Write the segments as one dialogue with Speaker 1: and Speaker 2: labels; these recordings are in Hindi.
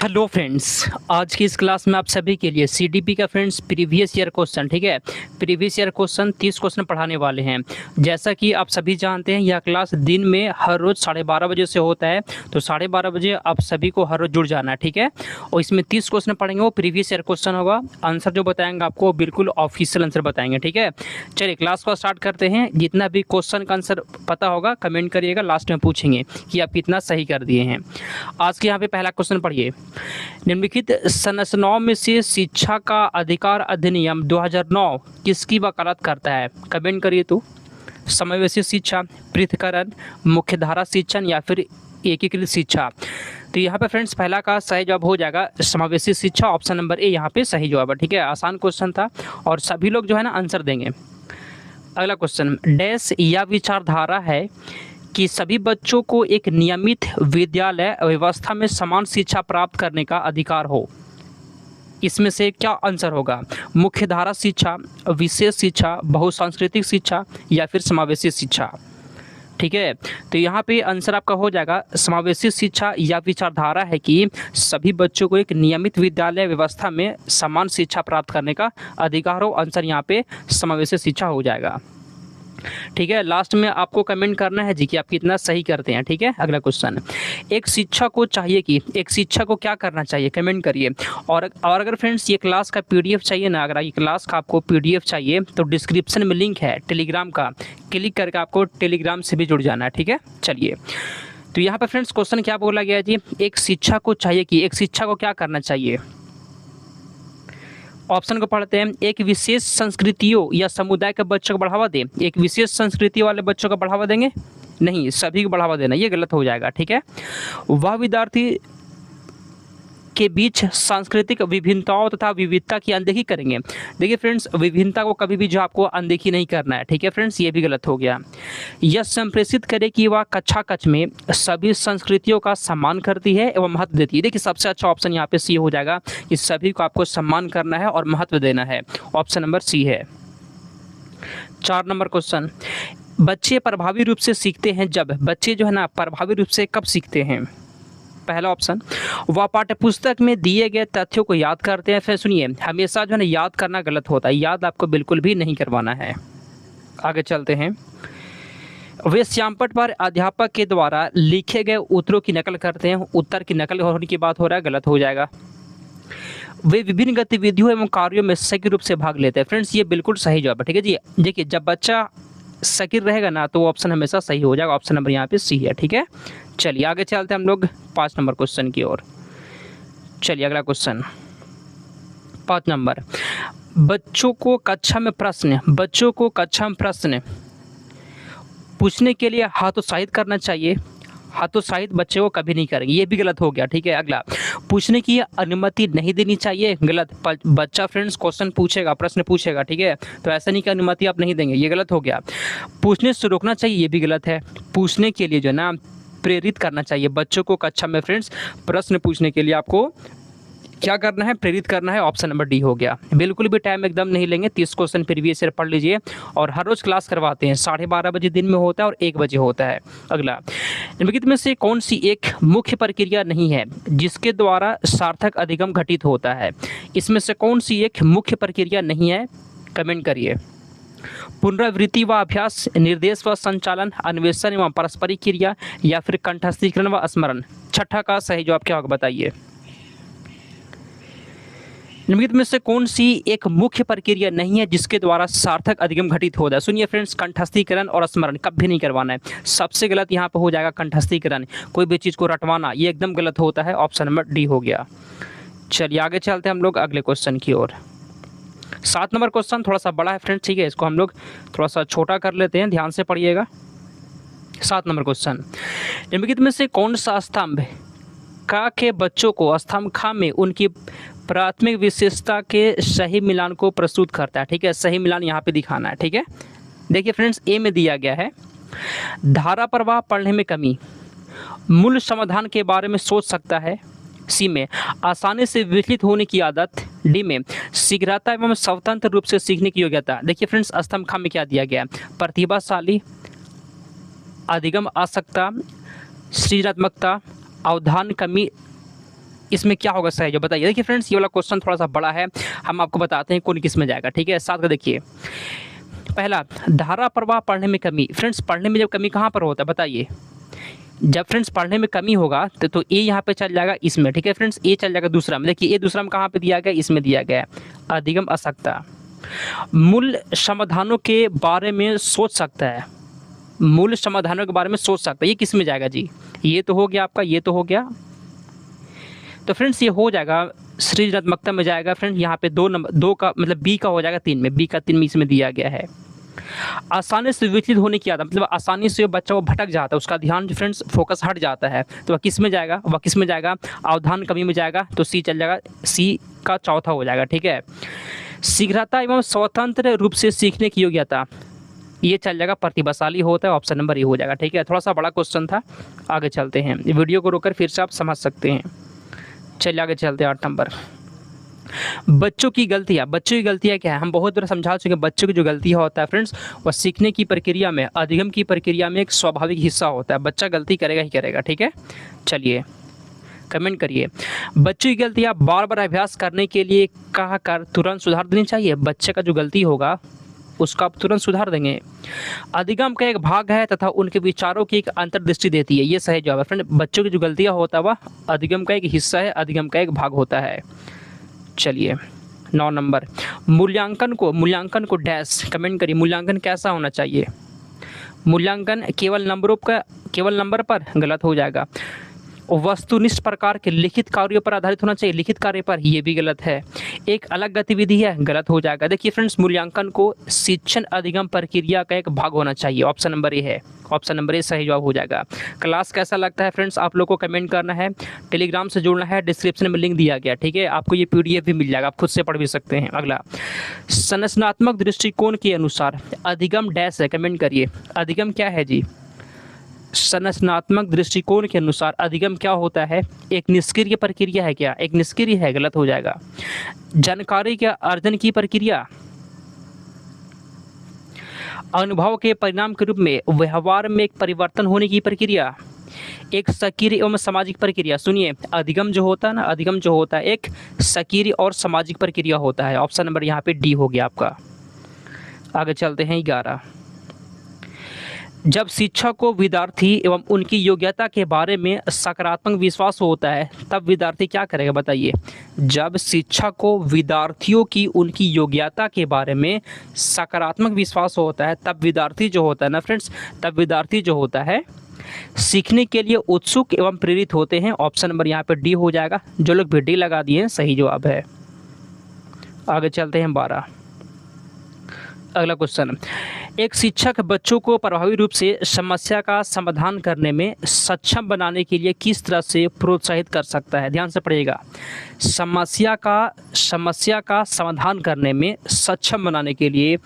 Speaker 1: हेलो फ्रेंड्स, आज की इस क्लास में आप सभी के लिए सीडीपी का फ्रेंड्स प्रीवियस ईयर क्वेश्चन, ठीक है। प्रीवियस ईयर क्वेश्चन 30 क्वेश्चन पढ़ाने वाले हैं। जैसा कि आप सभी जानते हैं, यह क्लास दिन में हर रोज़ 12:30 बजे से होता है। तो 12:30 बजे आप सभी को हर रोज़ जुड़ जाना है, ठीक है। और इसमें 30 क्वेश्चन पढ़ेंगे, वो प्रीवियस ईयर क्वेश्चन होगा। आंसर जो बताएंगे आपको बिल्कुल ऑफिशियल आंसर बताएंगे, ठीक है। चलिए क्लास को स्टार्ट करते हैं। जितना भी क्वेश्चन का आंसर पता होगा कमेंट करिएगा, लास्ट में पूछेंगे कि आप कितना सही कर दिए हैं। आज के यहाँ पे पहला क्वेश्चन पढ़िए। निम्नलिखित संरचनाओं में से शिक्षा का अधिकार अधिनियम 2009 किसकी वकालत करता है? कमेंट करिए। तो समावेशी शिक्षा, पृथक्करण, मुख्यधारा शिक्षण या फिर एकीकृत शिक्षा। तो यहाँ पे फ्रेंड्स पहला का सही जवाब हो जाएगा समावेशी शिक्षा, ऑप्शन नंबर ए यहाँ पे सही जवाब है, ठीक है। आसान क्वेश्चन था और सभी लोग जो है ना आंसर देंगे। अगला क्वेश्चन, डैश या विचारधारा है कि सभी बच्चों को एक नियमित विद्यालय व्यवस्था में समान शिक्षा प्राप्त करने का अधिकार हो। इसमें से क्या आंसर होगा? मुख्यधारा शिक्षा, विशेष शिक्षा, बहुसांस्कृतिक शिक्षा या फिर समावेशी शिक्षा, ठीक है। तो यहाँ पे आंसर आपका हो जाएगा समावेशी शिक्षा या विचारधारा है कि सभी बच्चों को एक नियमित विद्यालय व्यवस्था में समान शिक्षा प्राप्त करने का अधिकार हो। आंसर यहाँ पे समावेशी शिक्षा हो जाएगा, ठीक है। लास्ट में आपको कमेंट करना है जी कि आप कितना सही करते हैं, ठीक है। अगला क्वेश्चन, एक शिक्षक को चाहिए कि एक शिक्षक को क्या करना चाहिए? कमेंट करिए। और अगर फ्रेंड्स ये क्लास का पीडीएफ चाहिए ना, अगर ये क्लास का आपको पीडीएफ चाहिए तो डिस्क्रिप्शन में लिंक है टेलीग्राम का, क्लिक करके आपको टेलीग्राम से भी जुड़ जाना है, ठीक है। चलिए, तो यहाँ पर फ्रेंड्स क्वेश्चन क्या बोला गया है जी? एक शिक्षक को चाहिए कि एक शिक्षक को क्या करना चाहिए? ऑप्शन को पढ़ते हैं। एक विशेष संस्कृतियों या समुदाय के बच्चों को बढ़ावा दें। एक विशेष संस्कृति वाले बच्चों को बढ़ावा देंगे? नहीं, सभी को बढ़ावा देना, ये गलत हो जाएगा, ठीक है। वह विद्यार्थी के बीच सांस्कृतिक विभिन्नताओं तथा विविधता की अनदेखी करेंगे। देखिए फ्रेंड्स, विभिन्नता को कभी भी जो आपको अनदेखी नहीं करना है, ठीक है फ्रेंड्स, ये भी गलत हो गया। यह संप्रेषित करे कि वह कक्षा कक्ष में सभी संस्कृतियों का सम्मान करती है एवं महत्व देती है। देखिए सबसे अच्छा ऑप्शन यहाँ पे सी हो जाएगा कि सभी को आपको सम्मान करना है और महत्व देना है। ऑप्शन नंबर सी है। 4 नंबर क्वेश्चन, बच्चे प्रभावी रूप से सीखते हैं जब? बच्चे जो है ना प्रभावी रूप से कब सीखते हैं? पहला ऑप्शन, वह पाठ्यपुस्तक में दिए गए तथ्यों को याद करते हैं। फिर सुनिए, हमेशा जो है ना याद करना गलत होता है, याद आपको बिल्कुल भी नहीं करवाना है। आगे चलते हैं। वे श्यामपट्ट पर अध्यापक के द्वारा लिखे गए उत्तरों की नकल करते हैं। उत्तर की नकल होने की बात हो रहा है, गलत हो जाएगा। वे विभिन्न गतिविधियों एवं कार्यों में सक्रिय रूप से भाग लेते हैं। फ्रेंड्स ये बिल्कुल सही जवाब है, ठीक है जी। देखिए जब बच्चा सक्रिय रहेगा ना तो ऑप्शन हमेशा सही हो जाएगा। ऑप्शन नंबर यहाँ पे सी है, ठीक है। चलिए आगे चलते हैं हम लोग 5 नंबर क्वेश्चन की ओर। चलिए अगला क्वेश्चन 5 नंबर, बच्चों को कक्षा में प्रश्न पूछने के लिए हतोत्साहित करना चाहिए। हतोत्साहित बच्चे को कभी नहीं करेंगे, ये भी गलत हो गया, ठीक है। अगला, पूछने की अनुमति नहीं देनी चाहिए, गलत। बच्चा फ्रेंड्स क्वेश्चन पूछेगा, प्रश्न पूछेगा, ठीक है, तो ऐसा नहीं कि अनुमति आप नहीं देंगे, ये गलत हो गया। पूछने से रोकना चाहिए, ये भी गलत है। पूछने के लिए जो है ना प्रेरित करना चाहिए बच्चों को कक्षा में। फ्रेंड्स प्रश्न पूछने के लिए आपको क्या करना है? प्रेरित करना है। ऑप्शन नंबर डी हो गया। बिल्कुल भी टाइम एकदम नहीं लेंगे, 30 क्वेश्चन प्रीवियस ईयर पढ़ लीजिए। और हर रोज़ क्लास करवाते हैं, 12:30 बजे दिन में होता है और 1 बजे होता है। अगला, निम्नलिखित में से कौन सी एक मुख्य प्रक्रिया नहीं है जिसके द्वारा सार्थक अधिगम घटित होता है? इसमें से कौन सी एक मुख्य प्रक्रिया नहीं है? कमेंट करिए। पुनरावृत्ति व अभ्यास, निर्देश व संचालन, अन्वेषण एवं पारस्परिक क्रिया या फिर कंठस्थीकरण व स्मरण। छठा का सही जवाब क्या होगा बताइए। निम्नलिखित में से कौन सी एक मुख्य प्रक्रिया नहीं है जिसके द्वारा सार्थक अधिगम घटित होता है? सुनिए फ्रेंड्स, कंठस्थीकरण और स्मरण कभी नहीं करवाना है। सबसे गलत यहाँ पे हो जाएगा कंठस्थीकरण, कोई भी चीज़ को रटवाना, ये एकदम गलत होता है। ऑप्शन नंबर डी हो गया। चलिए आगे चलते हैं हम लोग अगले क्वेश्चन की ओर। 7 नंबर क्वेश्चन थोड़ा सा बड़ा है फ्रेंड्स, ठीक है, इसको हम लोग थोड़ा सा छोटा कर लेते हैं, ध्यान से पढ़िएगा। 7 नंबर क्वेश्चन, निम्नलिखित में से कौन सा स्तंभ का के बच्चों को स्तंभ खा में उनकी प्राथमिक विशेषता के सही मिलान को प्रस्तुत करता है? ठीक है, सही मिलान यहाँ पे दिखाना है, ठीक है। देखिए फ्रेंड्स, ए में दिया गया है धारा प्रवाह पढ़ने में कमी, मूल समाधान के बारे में सोच सकता है। सी में आसानी से विचलित होने की आदत। डी में शीघ्रता एवं स्वतंत्र रूप से सीखने की योग्यता। देखिए फ्रेंड्स, स्तंभ खा में क्या दिया गया? प्रतिभाशाली, अधिगम आसक्ता, सृजनात्मकता, अवधान कमी, इसमें क्या होगा सही जो बताइए। देखिए फ्रेंड्स, ये वाला क्वेश्चन थोड़ा सा बड़ा है, हम आपको बताते हैं कौन किस में जाएगा। ठीक है, साथ का देखिए। पहला, धारा प्रवाह पढ़ने में कमी। फ्रेंड्स, पढ़ने में जब कमी कहाँ पर होता है बताइए। जब फ्रेंड्स पढ़ने में कमी होगा तो ए यहाँ पे चल जाएगा इसमें। ठीक है फ्रेंड्स, ए चल जाएगा दूसरा में। देखिए ए दूसरा में कहाँ पे दिया गया, इसमें दिया गया है, अधिगम असक्ता। मूल समाधानों के बारे में सोच सकता है, मूल समाधानों के बारे में सोच सकता है, ये किस में जाएगा जी। ये तो हो गया आपका, ये तो हो गया। तो फ्रेंड्स ये हो जाएगा सृजनात्मकता में जाएगा। फ्रेंड्स यहाँ पे 2 नंबर, 2 का मतलब बी का हो जाएगा 3 में, बी का 3 में इसमें दिया गया है। आसानी से विचलित होने की आदत, मतलब आसानी से बच्चा वो भटक जाता है, उसका ध्यान फ्रेंड्स फोकस हट जाता है, तो वह किस में जाएगा, वह किस में जाएगा, अवधान कमी में जाएगा, तो सी चल जाएगा, सी का चौथा हो जाएगा। ठीक है, शीघ्रता एवं स्वतंत्र रूप से सीखने की योग्यता, ये चल जाएगा प्रतिभाशाली होता है, ऑप्शन नंबर ये हो जाएगा। ठीक है, थोड़ा सा बड़ा क्वेश्चन था, आगे चलते हैं, वीडियो को रोककर फिर से आप समझ सकते हैं। चलिए आगे चलते हैं। 8 नंबर, बच्चों की गलतियाँ। बच्चों की गलतियाँ क्या है, हम बहुत बार समझा चुके हैं। बच्चों की जो गलती होता है फ्रेंड्स, वह सीखने की प्रक्रिया में, अधिगम की प्रक्रिया में एक स्वाभाविक हिस्सा होता है। बच्चा गलती करेगा ही करेगा। ठीक है, चलिए कमेंट करिए। बच्चों की गलतियाँ बार बार अभ्यास करने के लिए कहा कर तुरंत सुधार देनी चाहिए। बच्चे का जो गलती होगा उसका आप तुरंत सुधार देंगे। अधिगम का एक भाग है तथा उनके विचारों की एक अंतर्दृष्टि देती है, ये सही जवाब है फ्रेंड। बच्चों की जो गलतियाँ होता है वह अधिगम का एक हिस्सा है, अधिगम का एक भाग होता है। चलिए 9 नंबर, मूल्यांकन को डैश, कमेंट करिए। मूल्यांकन कैसा होना चाहिए। मूल्यांकन केवल नंबर पर, गलत हो जाएगा। वस्तुनिष्ठ प्रकार के लिखित कार्यों पर आधारित होना चाहिए, लिखित कार्य पर, ये भी गलत है। एक अलग गतिविधि है, गलत हो जाएगा। देखिए फ्रेंड्स, मूल्यांकन को शिक्षण अधिगम प्रक्रिया का एक भाग होना चाहिए, ऑप्शन नंबर ए है, ऑप्शन नंबर ए सही जवाब हो जाएगा। क्लास कैसा लगता है फ्रेंड्स, आप लोग को कमेंट करना है, टेलीग्राम से जुड़ना है, डिस्क्रिप्शन में लिंक दिया गया। ठीक है, आपको ये PDF भी मिल जाएगा, आप खुद से पढ़ भी सकते हैं। अगला, संरचनात्मक दृष्टिकोण के अनुसार अधिगम डैश है, कमेंट करिए। अधिगम क्या है जी। संरचनात्मक दृष्टिकोण के अनुसार अधिगम क्या होता है, एक निष्क्रिय प्रक्रिया है क्या, एक निष्क्रिय है, गलत हो जाएगा। जानकारी के अर्जन की प्रक्रिया, अनुभव के परिणाम के रूप में व्यवहार में एक परिवर्तन होने की प्रक्रिया, एक सक्रिय एवं सामाजिक प्रक्रिया। सुनिए, अधिगम जो होता है ना, अधिगम जो होता है एक सक्रिय और सामाजिक प्रक्रिया होता है, ऑप्शन नंबर यहाँ पे डी हो गया आपका। आगे चलते हैं। 11, जब शिक्षक को विद्यार्थी एवं उनकी योग्यता के बारे में सकारात्मक विश्वास होता है तब विद्यार्थी क्या करेगा बताइए। जब शिक्षक को विद्यार्थियों की उनकी योग्यता के बारे में सकारात्मक विश्वास होता है तब विद्यार्थी जो होता है ना फ्रेंड्स, तब विद्यार्थी जो होता है सीखने के लिए उत्सुक एवं प्रेरित होते हैं, ऑप्शन नंबर यहाँ पे डी हो जाएगा। जो लोग भी डी लगा दिए हैं सही जवाब है। आगे चलते हैं। 12, अगला क्वेश्चन, एक शिक्षक बच्चों को प्रभावी रूप से समस्या का समाधान करने में सक्षम बनाने के लिए किस तरह से प्रोत्साहित कर सकता है। ध्यान से पढ़िएगा, समस्या का समाधान करने में सक्षम बनाने के लिए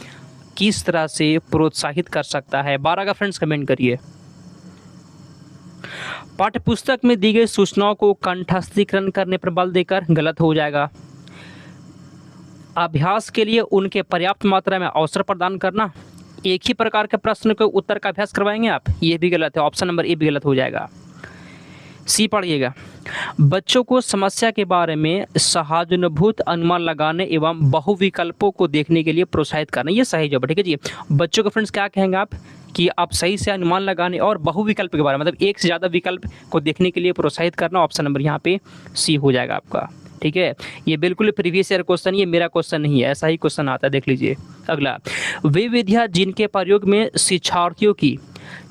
Speaker 1: किस तरह से प्रोत्साहित कर सकता है। 12 का फ्रेंड्स कमेंट करिए। पाठ्यपुस्तक में दी गई सूचनाओं को कंठस्थीकरण करने पर बल देकर, गलत हो जाएगा। अभ्यास के लिए उनके पर्याप्त मात्रा में अवसर प्रदान करना, एक ही प्रकार के प्रश्न के उत्तर का अभ्यास करवाएंगे आप, ये भी गलत है, ऑप्शन नंबर ए भी गलत हो जाएगा। सी पढ़िएगा, बच्चों को समस्या के बारे में सहानुभूत अनुमान लगाने एवं बहुविकल्पों को देखने के लिए प्रोत्साहित करना, ये सही जवाब। ठीक है जी, बच्चों को फ्रेंड्स क्या कहेंगे आप कि आप सही से अनुमान लगाने और बहुविकल्प के बारे में, मतलब एक से ज़्यादा विकल्प को देखने के लिए प्रोत्साहित करना, ऑप्शन नंबर यहाँ पे सी हो जाएगा आपका। ठीक है, ये बिल्कुल प्रीवियस ईयर क्वेश्चन, ये मेरा क्वेश्चन नहीं है, ऐसा ही क्वेश्चन आता है, देख लीजिए। अगला, वे विधियाँ जिनके प्रयोग में शिक्षार्थियों की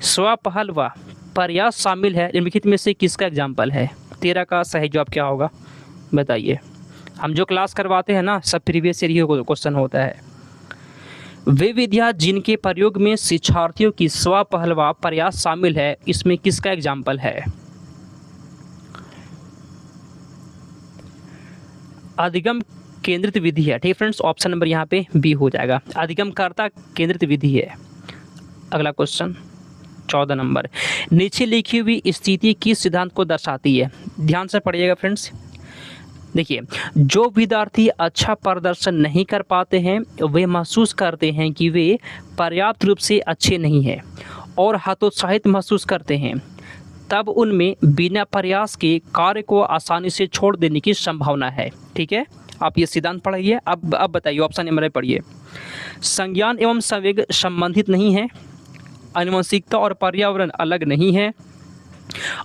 Speaker 1: स्वपहल व प्रयास शामिल है, निम्नलिखित में से किसका एग्जाम्पल है। 13 का सही जवाब क्या होगा बताइए। हम जो क्लास करवाते हैं ना, सब प्रीवियस ईयर ही क्वेश्चन होता है। वे विधियाँ जिनके प्रयोग में शिक्षार्थियों की स्वपहल व प्रयास शामिल है, इसमें किसका एग्जाम्पल है। अधिगम केंद्रित विधि है। ठीक फ्रेंड्स, ऑप्शन नंबर यहाँ पे बी हो जाएगा, अधिगमकर्ता केंद्रित विधि है। अगला क्वेश्चन 14 नंबर, नीचे लिखी हुई स्थिति किस सिद्धांत को दर्शाती है। ध्यान से पढ़िएगा फ्रेंड्स। देखिए, जो विद्यार्थी अच्छा प्रदर्शन नहीं कर पाते हैं वे महसूस करते हैं कि वे पर्याप्त रूप से अच्छे नहीं हैं और हतोत्साहित महसूस करते हैं। तब उनमें बिना प्रयास के कार्य को आसानी से छोड़ देने की संभावना है। ठीक है, आप ये सिद्धांत पढ़िए। अब बताइए, ऑप्शन नंबर पढ़िए। संज्ञान एवं संवेग संबंधित नहीं है, आनुवंशिकता और पर्यावरण अलग नहीं है,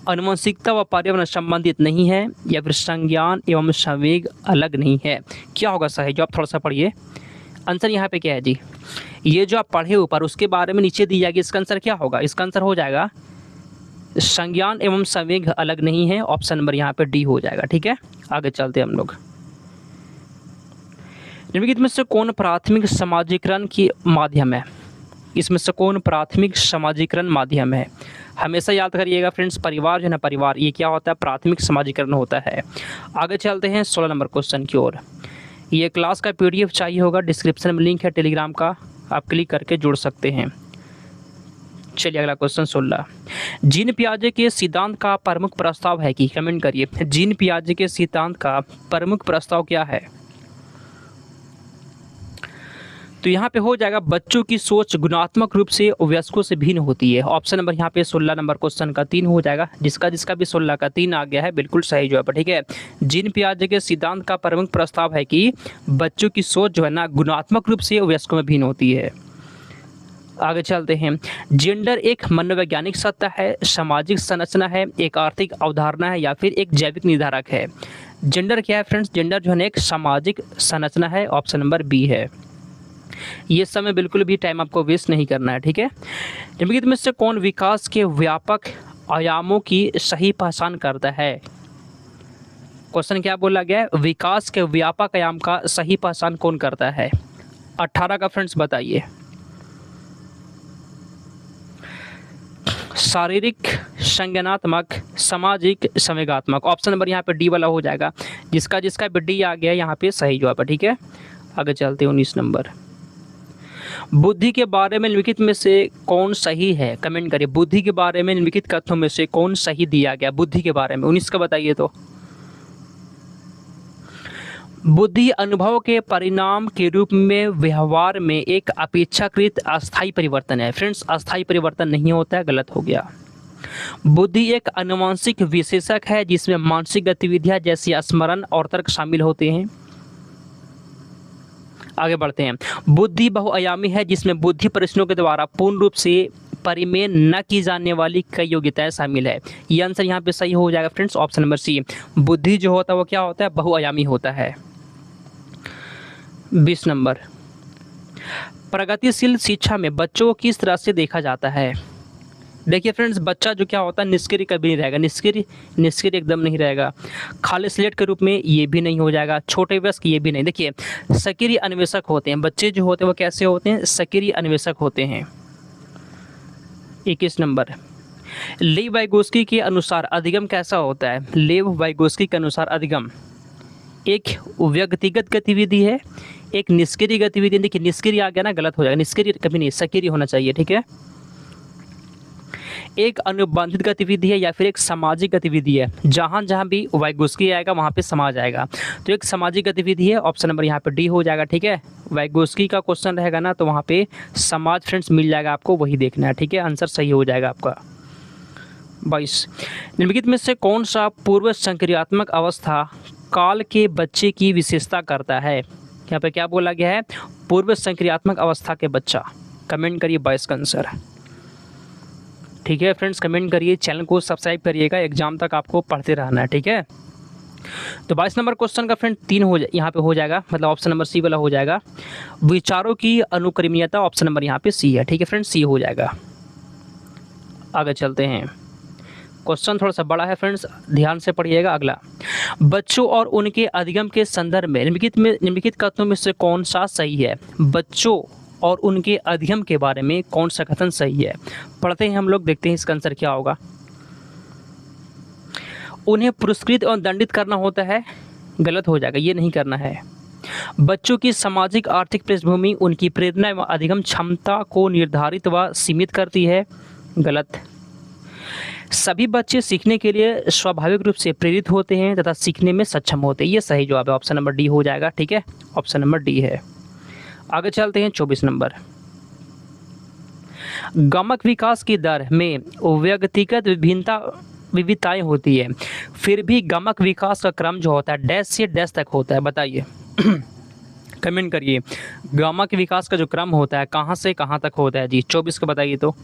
Speaker 1: आनुवंशिकता व पर्यावरण संबंधित नहीं है, या फिर संज्ञान एवं संवेग अलग नहीं है। क्या होगा सही? जो आप थोड़ा सा पढ़िए। आंसर यहाँ पे क्या है जी? ये जो आप पढ़े ऊपर उसके बारे में नीचे दी जाएगी, इसका आंसर क्या होगा? इसका आंसर हो जाएगा संज्ञान एवं संवेग अलग नहीं है। ऑप्शन नंबर यहाँ पे डी हो जाएगा। ठीक है, आगे चलते हैं हम लोग। निम्नलिखित में से कौन प्राथमिक समाजीकरण की माध्यम है? इसमें से कौन प्राथमिक समाजीकरण माध्यम है? हमेशा याद करिएगा फ्रेंड्स, परिवार जो है ना, परिवार ये क्या होता है? प्राथमिक समाजीकरण होता है। आगे चलते हैं 16 नंबर क्वेश्चन की ओर। ये क्लास का PDF चाहिए होगा, डिस्क्रिप्शन में लिंक है टेलीग्राम का, आप क्लिक करके जुड़ सकते हैं। चलिए अगला क्वेश्चन 16। जीन पियाजे के सिद्धांत का प्रमुख प्रस्ताव है कि? कमेंट करिए। जीन पियाजे के सिद्धांत का प्रमुख प्रस्ताव क्या है? तो यहाँ पे हो जाएगा बच्चों की सोच गुणात्मक रूप से वयस्कों से भिन्न होती है। ऑप्शन नंबर यहाँ पे 16 नंबर क्वेश्चन का 3 हो जाएगा। जिसका भी 16 का 3 आ गया है बिल्कुल सही जवाब। ठीक है, जीन पियाजे के सिद्धांत का प्रमुख प्रस्ताव है कि बच्चों की सोच जो है ना गुणात्मक रूप से वयस्कों में भिन्न होती है। आगे चलते हैं। जेंडर एक मनोवैज्ञानिक सत्ता है, सामाजिक संरचना है, एक आर्थिक अवधारणा है, या फिर एक जैविक निर्धारक है? जेंडर क्या है फ्रेंड्स? जेंडर जो है एक सामाजिक संरचना है। ऑप्शन नंबर बी है। ये समय बिल्कुल भी टाइम आपको वेस्ट नहीं करना है। ठीक है, निम्नलिखित में से कौन विकास के व्यापक आयामों की सही पहचान करता है? क्वेश्चन क्या बोला गया है? विकास के व्यापक आयाम का सही पहचान कौन करता है? 18 का फ्रेंड्स बताइए। शारीरिक, संज्ञानात्मक, सामाजिक, संवेगात्मक। ऑप्शन नंबर यहाँ पे डी वाला हो जाएगा। जिसका भी डी आ गया यहाँ पे सही जवाब है। ठीक है, आगे चलते हैं 19 नंबर। बुद्धि के बारे में निम्नलिखित में से कौन सही है? कमेंट करिए। बुद्धि के बारे में निम्नलिखित कथनों में से कौन सही दिया गया? बुद्धि के बारे में 19 का बताइए। तो बुद्धि अनुभव के परिणाम के रूप में व्यवहार में एक अपेक्षाकृत अस्थायी परिवर्तन है। फ्रेंड्स, अस्थायी परिवर्तन नहीं होता है, गलत हो गया। बुद्धि एक आनुवंशिक विशेषक है जिसमें मानसिक गतिविधियां जैसे स्मरण और तर्क शामिल होते हैं। आगे बढ़ते हैं। बुद्धि बहुआयामी है जिसमें बुद्धि परीक्षणों के द्वारा पूर्ण रूप से परिमेय न की जाने वाली कई योग्यताएं शामिल है। ये आंसर यहाँ पे सही हो जाएगा फ्रेंड्स। Option number C. बुद्धि जो होता है वो क्या होता है? बहुआयामी होता है। 20 नंबर। प्रगतिशील शिक्षा में बच्चों को किस तरह से देखा जाता है? देखिए फ्रेंड्स, बच्चा जो क्या होता है निष्क्रिय कभी नहीं रहेगा, निष्क्रिय एकदम नहीं रहेगा। खाली स्लेट के रूप में ये भी नहीं हो जाएगा, छोटे वयस्क ये भी नहीं। देखिए, सक्रिय अन्वेषक होते हैं बच्चे जो होते हैं, वो कैसे होते हैं? सक्रिय अन्वेषक होते हैं। 21 नंबर। लेव वाइगोस्की के अनुसार अधिगम कैसा होता है? लेव वाइगोस्की के अनुसार अधिगम एक व्यक्तिगत गतिविधि है, एक निष्क्रिय गतिविधि। देखिए, निष्क्रिय आ गया ना, गलत हो जाएगा। निष्क्रिय कभी नहीं, सक्रिय होना चाहिए। ठीक है, एक अनुबंधित गतिविधि है या फिर एक सामाजिक गतिविधि है। जहाँ भी वाइगोस्की आएगा वहाँ पे समाज आएगा, तो एक सामाजिक गतिविधि है। ऑप्शन नंबर यहाँ पे डी हो जाएगा। ठीक है, वाइगोस्की का क्वेश्चन रहेगा ना तो वहाँ पे समाज फ्रेंड्स मिल जाएगा, आपको वही देखना है। ठीक है, आंसर सही हो जाएगा आपका। 22। निम्नलिखित में से कौन सा पूर्व संक्रियात्मक अवस्था काल के बच्चे की विशेषता करता है? यहाँ पे क्या बोला गया है? पूर्व संक्रियात्मक अवस्था के बच्चा। कमेंट करिए 22 का आंसर। ठीक है फ्रेंड्स, कमेंट करिए, चैनल को सब्सक्राइब करिएगा, एग्जाम तक आपको पढ़ते रहना है। ठीक है, तो 22 नंबर क्वेश्चन का फ्रेंड 3 हो यहाँ पे हो जाएगा, मतलब ऑप्शन नंबर सी वाला हो जाएगा। विचारों की अनुक्रमणीयता, ऑप्शन नंबर यहाँ पे सी है। ठीक है फ्रेंड्स, सी हो जाएगा। आगे चलते हैं, क्वेश्चन थोड़ा सा बड़ा है फ्रेंड्स, ध्यान से पढ़िएगा। अगला, बच्चों और उनके अधिगम के संदर्भ में निम्नलिखित कथनों में से कौन सा सही है? बच्चों और उनके अधिगम के बारे में कौन सा कथन सही है? पढ़ते हैं हम लोग, देखते हैं इसका आंसर क्या होगा। उन्हें पुरस्कृत और दंडित करना होता है, गलत हो जाएगा, ये नहीं करना है। बच्चों की सामाजिक आर्थिक पृष्ठभूमि उनकी प्रेरणा एवं अधिगम क्षमता को निर्धारित व सीमित करती है, गलत। सभी बच्चे सीखने के लिए स्वाभाविक रूप से प्रेरित होते हैं तथा सीखने में सक्षम होते हैं, ये सही जवाब है। ऑप्शन नंबर डी हो जाएगा। ठीक है, ऑप्शन नंबर डी है। आगे चलते हैं 24 नंबर। गमक विकास की दर में व्यक्तिगत विभिन्नता विविधताएं होती है, फिर भी गमक विकास का क्रम जो होता है डैश से डैश तक होता है, बताइए। कमेंट करिए, गमक विकास का जो क्रम होता है कहाँ से कहाँ तक होता है जी, 24 का बताइए। तो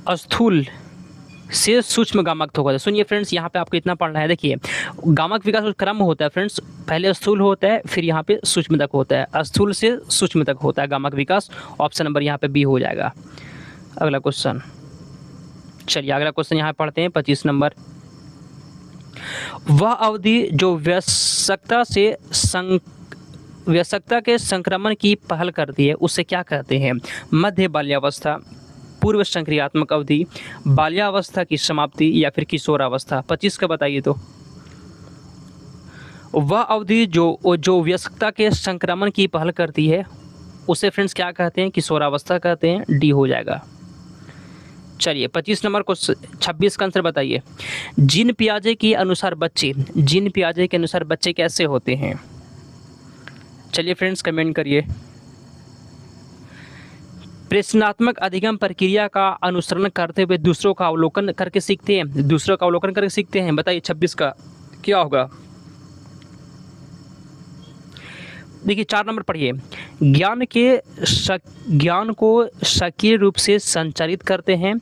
Speaker 1: स्थूल से सूक्ष्म गामक तक होता है। सुनिए फ्रेंड्स, यहाँ पे आपको इतना पढ़ना है, देखिए गामक विकास का क्रम होता है फ्रेंड्स, पहले स्थूल होता है, फिर यहाँ पे सूक्ष्म तक होता है, स्थूल से सूक्ष्म तक होता है गामक विकास। ऑप्शन नंबर यहाँ पे बी हो जाएगा। अगला क्वेश्चन, चलिए अगला क्वेश्चन यहाँ पढ़ते हैं 25 नंबर। वह अवधि जो वयस्कता के संक्रमण की पहल करती है उसे क्या कहते हैं? मध्य बाल्यावस्था, पूर्व संक्रियात्मक अवधि, बाल्यावस्था की समाप्ति या फिर किशोरावस्था। 25 का बताइए। तो वह अवधि जो वयस्कता के संक्रमण की पहल करती है उसे फ्रेंड्स क्या कहते हैं? किशोरावस्था कहते हैं। डी हो जाएगा। चलिए 25 नंबर को 26 का आंसर बताइए। जीन पियाजे के अनुसार बच्चे कैसे होते हैं? चलिए फ्रेंड्स कमेंट करिए। प्रश्नात्मक अधिगम प्रक्रिया का अनुसरण करते हुए दूसरों का अवलोकन करके सीखते हैं। बताइए 26 का क्या होगा? देखिए 4 नंबर पढ़िए। ज्ञान को सक्रिय रूप से संचारित करते हैं,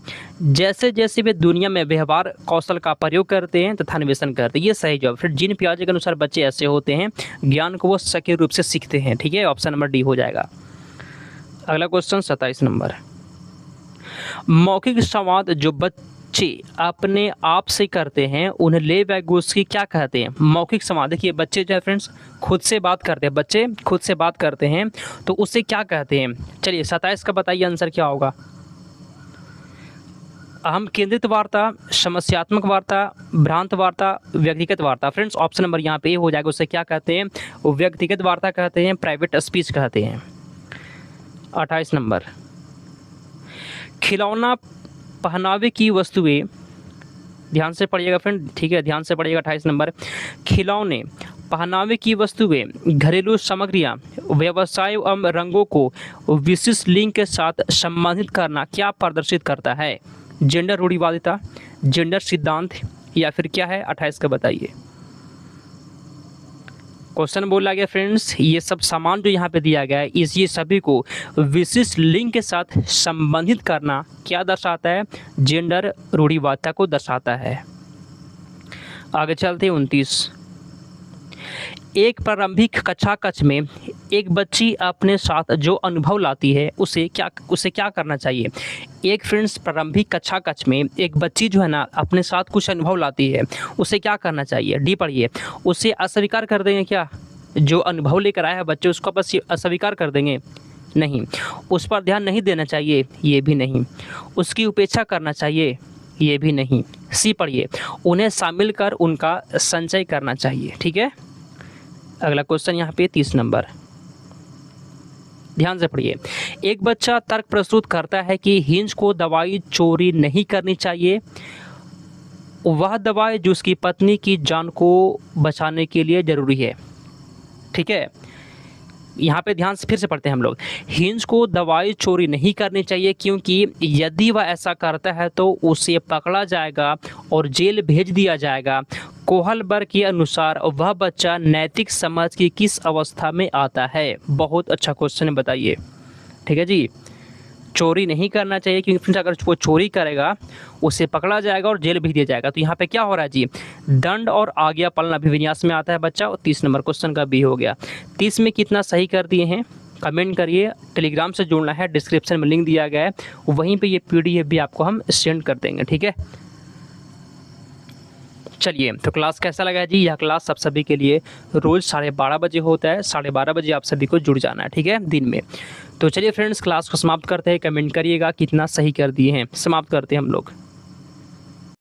Speaker 1: जैसे जैसे वे दुनिया में व्यवहार कौशल का प्रयोग करते हैं तथा अन्वेषण करते हैं। ये सही जवाब। फिर जीन पियाजे के अनुसार बच्चे ऐसे होते हैं, ज्ञान को वो सक्रिय रूप से सीखते हैं। ठीक है, ऑप्शन नंबर डी हो जाएगा। अगला क्वेश्चन 27 नंबर। मौखिक संवाद जो बच्चे अपने आप से करते हैं उन्हें लेव वाइगोत्स्की क्या कहते हैं? मौखिक संवाद, देखिए बच्चे जो है फ्रेंड्स खुद से बात करते हैं, तो उसे क्या कहते हैं? चलिए 27 का बताइए आंसर क्या होगा? अहम केंद्रित वार्ता, समस्यात्मक वार्ता, भ्रांत वार्ता, व्यक्तिगत वार्ता। फ्रेंड्स ऑप्शन नंबर यहाँ पे हो जाएगा। उसे क्या कहते हैं? व्यक्तिगत वार्ता कहते हैं, प्राइवेट स्पीच कहते हैं। 28 नंबर। खिलौना पहनावे की वस्तुएं, ध्यान से पढ़िएगा फ्रेंड, ठीक है, ध्यान से पढ़िएगा। 28 नंबर। खिलौने, पहनावे की वस्तुएं, घरेलू सामग्रियां, व्यवसाय एवं रंगों को विशिष्ट लिंग के साथ संबंधित करना क्या प्रदर्शित करता है? जेंडर रूढ़िवादिता, जेंडर सिद्धांत या फिर क्या है? 28 का बताइए। क्वेश्चन बोला गया फ्रेंड्स, ये सब सामान जो यहाँ पे दिया गया है ये सभी को विशिष्ट लिंग के साथ संबंधित करना क्या दर्शाता है? जेंडर रूढ़िवादिता को दर्शाता है। आगे चलते हैं 29। एक प्रारंभिक कक्षा कक्ष में एक बच्ची अपने साथ जो अनुभव लाती है उसे क्या करना चाहिए? एक फ्रेंड्स प्रारंभिक कक्षा कक्ष में एक बच्ची जो है ना अपने साथ कुछ अनुभव लाती है, उसे क्या करना चाहिए? डी पढ़िए। उसे अस्वीकार कर देंगे क्या? जो अनुभव लेकर आया है बच्चे उसको बस अस्वीकार कर देंगे? नहीं। उस पर ध्यान नहीं देना चाहिए? ये भी नहीं। उसकी उपेक्षा करना चाहिए? ये भी नहीं। सी पढ़िए। उन्हें शामिल कर उनका संचय करना चाहिए। ठीक है, अगला क्वेश्चन यहाँ पे 30 नंबर। ध्यान से पढ़िए। एक बच्चा तर्क प्रस्तुत करता है कि हिंज को दवाई चोरी नहीं करनी चाहिए। वह दवाई जो उसकी पत्नी की जान को बचाने के लिए जरूरी है। ठीक है, यहाँ पे ध्यान से फिर से पढ़ते हैं हम लोग। हिंज को दवाई चोरी नहीं करनी चाहिए क्योंकि यदि वह ऐसा करता है तो उसे पकड़ा जाएगा और जेल भेज दिया जाएगा। कोहलबर्ग के अनुसार वह बच्चा नैतिक समझ की किस अवस्था में आता है? बहुत अच्छा क्वेश्चन है, बताइए। ठीक है जी, चोरी नहीं करना चाहिए क्योंकि फिर अगर वो चोरी करेगा उसे पकड़ा जाएगा और जेल भेज दिया जाएगा। तो यहाँ पे क्या हो रहा है जी? दंड और आज्ञा पालन अभिविन्यास में आता है बच्चा। और 30 नंबर क्वेश्चन का बी हो गया। 30 में कितना सही कर दिए हैं कमेंट करिए। टेलीग्राम से जुड़ना है, डिस्क्रिप्शन में लिंक दिया गया है, वहीं पे ये PDF भी आपको हम सेंड कर देंगे। ठीक है, चलिए तो क्लास कैसा लगा है जी? यह क्लास आप सभी के लिए रोज़ 12:30 बजे होता है। 12:30 बजे आप सभी को जुड़ जाना है, ठीक है, दिन में। तो चलिए फ्रेंड्स क्लास को समाप्त करते हैं। कमेंट करिएगा कितना सही कर दिए हैं। समाप्त करते हैं हम लोग।